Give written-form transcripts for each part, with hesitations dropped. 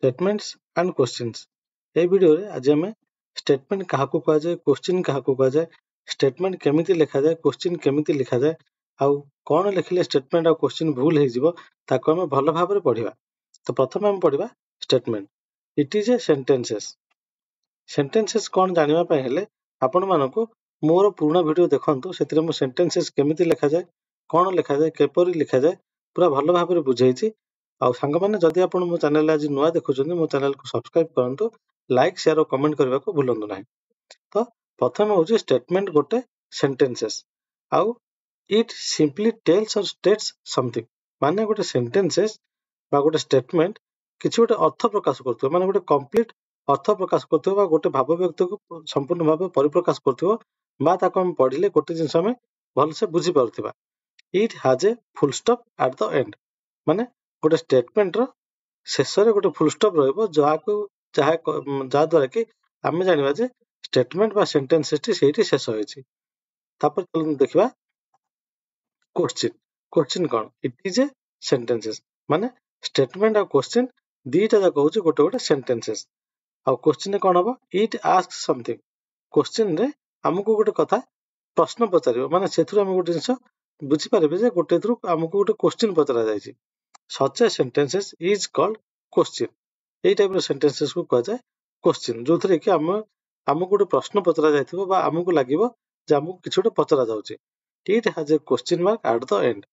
Statements and questions A video रे आज हमें स्टेटमेंट काहाकू कहा जाए क्वेश्चन काहाकू कहा जाए स्टेटमेंट केमिति लिखा जाए क्वेश्चन केमिति लिखा जाए आउ कौन लिखिले स्टेटमेंट आ क्वेश्चन भूल हे जिवो ताको हमें भलो भाबरे पढिबा। तो प्रथम हम पढिबा statement. It is a sentences कौन जानिबा पय हेले आपण मानको मोर पुराना वीडियो देखंतु सेतिरे मो सेंटेंसेस केमिति लिखा जाए कौन लिखा जाए केपरि लिखा जाए पूरा भलो भाबरे बुझाइछि। आ सांग माने जदि आपण मो चैनल आज नुआ देखुछन मो चैनल को सब्सक्राइब करंतु लाइक शेयर और कमेंट करबा को भूलंतु नाही। तो प्रथम होची स्टेटमेंट गोटे सेंटेंसेस आउ इट सिंपली टेल्स और स्टेट्स समथिंग माने गोटे सेंटेंसेस बा गोटे स्टेटमेंट किछि गोटे अर्थ प्रकाश करथो माने गोटे कंप्लीट अर्थ प्रकाश करथो बा गोटे भाव व्यक्त को संपूर्ण भाव परिप्रकाश करथो बा ताको हम पढिले गोटे जिंस हम भल से बुझी पारथिबा। It has a full stop at the end माने गोटे स्टेटमेंट रो शेष रे गोटे फुल स्टॉप रहइबो जा द्वारा कि आमे जानिबा जे स्टेटमेंट बा सेंटेंसेस टी सेठी शेष होइछि। तापर चलु देखिबा question. Question cone it is a sentences माने स्टेटमेंट आ क्वेश्चन दीटा जा कहउछि गोटे गोटे सेंटेंसेस। आ क्वेश्चन कोन हबो इट आस्क्स समथिंग क्वेश्चन रे हमकु गोटे कथा प्रश्न पचारिबो माने सेथुर हम गोटे जिंस बुझी पारबे जे गोटे थ्रु हमकु गोटे क्वेश्चन पचरा जायछि। Such a sentences is called question एई टाइप रो सेंटेंसेस को कहा जाय क्वेश्चन जो थरे कि हमकु गोटे प्रश्न पचरा जायथिबो बा हमकु लागिबो जे हमकु किछु गोटे पचरा जाउछि। It has a question mark at the end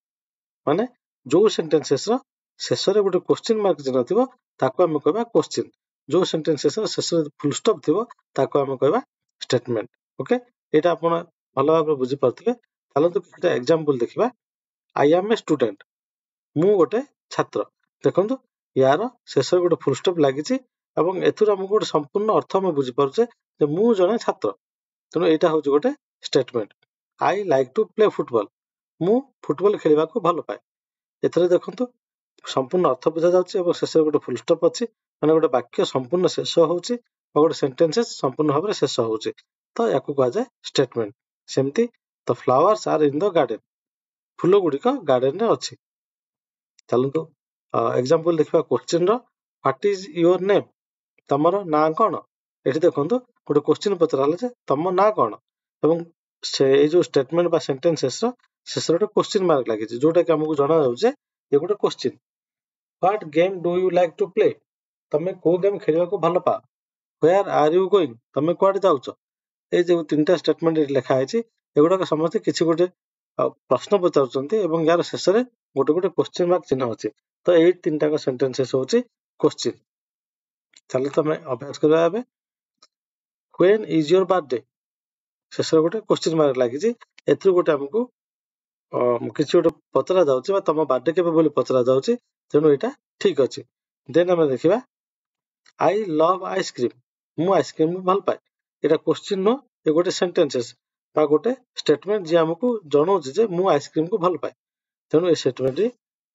माने जो सेंटेंसेस रो शेष रे गोटे क्वेश्चन मार्क जे नथिबो ताको हम कहबा क्वेश्चन जो सेंटेंसेस रो शेष रे फुल स्टॉप थिबो ताको हम कहबा स्टेटमेंट। ओके एटा आपण भलो भाबरे बुझी पारथिबे। चलंतु किछटा एग्जांपल देखिबा। आई एम ए स्टूडेंट मु गोटे छात्र देखंतु यार शेष रे गोटे फुल स्टॉप लागिछि एवं एथुर हम गोटे संपूर्ण अर्थ हम बुझी पारुछे जे मु जने छात्र तनो एटा होछि गोटे statement. I like to play football मु फुटबॉल खेलिबा को भलो पाए एथरे देखंतु संपूर्ण अर्थ बुझा जाउछि एवं शेष रे गोटे फुल स्टॉप अछि माने गोटे वाक्य संपूर्ण शेष होउछि और गोटे सेंटेंसेस संपूर्ण भाबरे शेष होउछि तो याकू कहा जाय स्टेटमेंट। सेमति the flowers are in the garden फूल गुडी का गार्डन रे अछि। चलंतु एग्जांपल देखिबा क्वेश्चन रो व्हाट इज योर नेम तमरो ना कोन एठी देखंतु गोटे क्वेश्चन पचराले जे तम ना कोन एवं से ए जो स्टेटमेंट बा सेंटेंसेस रो शेष रे क्वेश्चन मार्क लागि छै जोटा कि हमकु जणा जाउ जे ये गोटे question. What game do you like to play तमे को गेम खेलिबा को भलो पा। वेयर आर यू गोइंग तमे कोड जाउछो ए जो तीनटा स्टेटमेंट लिखा है एगुड़ा समस्त किसी गोटे प्रश्न पचारुचंती एवं यार शेष रे गोटे गोटे क्वेश्चन मार्क चिन्ह अछि तो एई तीनटा का सेंटेंसेस होछि क्वेश्चन। चलो तो मैं अभ्यास करबा एबे व्हेन इज योर बर्थडे शेष रे गोटे क्वेश्चन मार्क लागि छी एथु गोटे हमकु किसी गोटे पचरा जाउछि बा तम बर्थडे केबे बोली पचरा जाउछि तेनु एटा ठीक अछि। देन हम देखिबा आई लव आइसक्रीम मु आइसक्रीम भल पाए एटा क्वेश्चन नो ए गोटे सेंटेंसेस बा गोटे स्टेटमेंट जे हमकु जणौछि जे मु आइसक्रीम को भल पाए तेनु ए स्टेटमेंट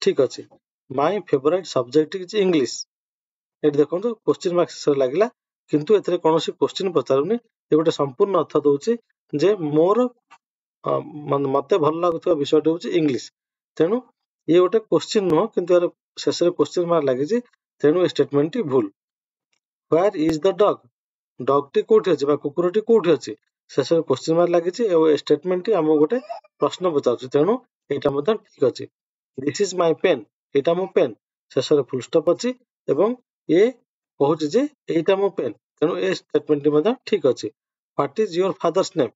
ठीक अछि। My favourite subject is English at देखंतु क्वेश्चन मार्क से लागिला किंतु एथरे कोनोसी क्वेश्चन पचारुनी ए गोटे संपूर्ण अर्थ दोछि जे मोर मते भल लागुतबा विषय होछि इंग्लिश तेनु ये गोटे क्वेश्चन नो किंतु यार शेष रे क्वेश्चन मार्क लागि छी तेनु ए स्टेटमेंट टी भूल। Where is the dog dog टी कोठी अछि बा कुकुर टी कोठी अछि शेष रे क्वेश्चन मार्क लागि छी ए स्टेटमेंट टी हम गोटे प्रश्न पचारुछि तेनु एटा मते ठीक अछि। दिस इज माय पेन एटा मो पेन शेष रे फुल स्टॉप अछि एवं ए कहउछि जे एटा मो पेन तेनु ए स्टेटमेंट टी मते ठीक अछि। What is your father's name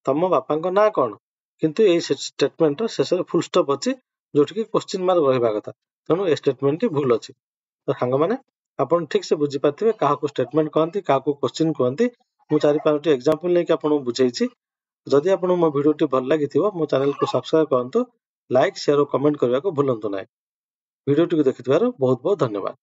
तम बापा को ना कोन किंतु ए स्टेटमेंट रो शेष रे फुल स्टॉप अछि जोठी कि क्वेश्चन मार्क रहबा कथा तेनु ए स्टेटमेंट टी भूल अछि। तो सांग माने आपण ठीक से बुझी पाथिबे काहा को स्टेटमेंट कहंती काहा को क्वेश्चन कहंती मु चारि पांचटी एग्जांपल नै कि आपण बुझाइछि। जदि आपण मो वीडियो टी भल लागिथिबो मो चैनल को सब्सक्राइब करंतु लाइक शेयर और कमेंट करबा को भूलंतु नाही। वीडियो टी को देखिथिबार बहुत बहुत धन्यवाद।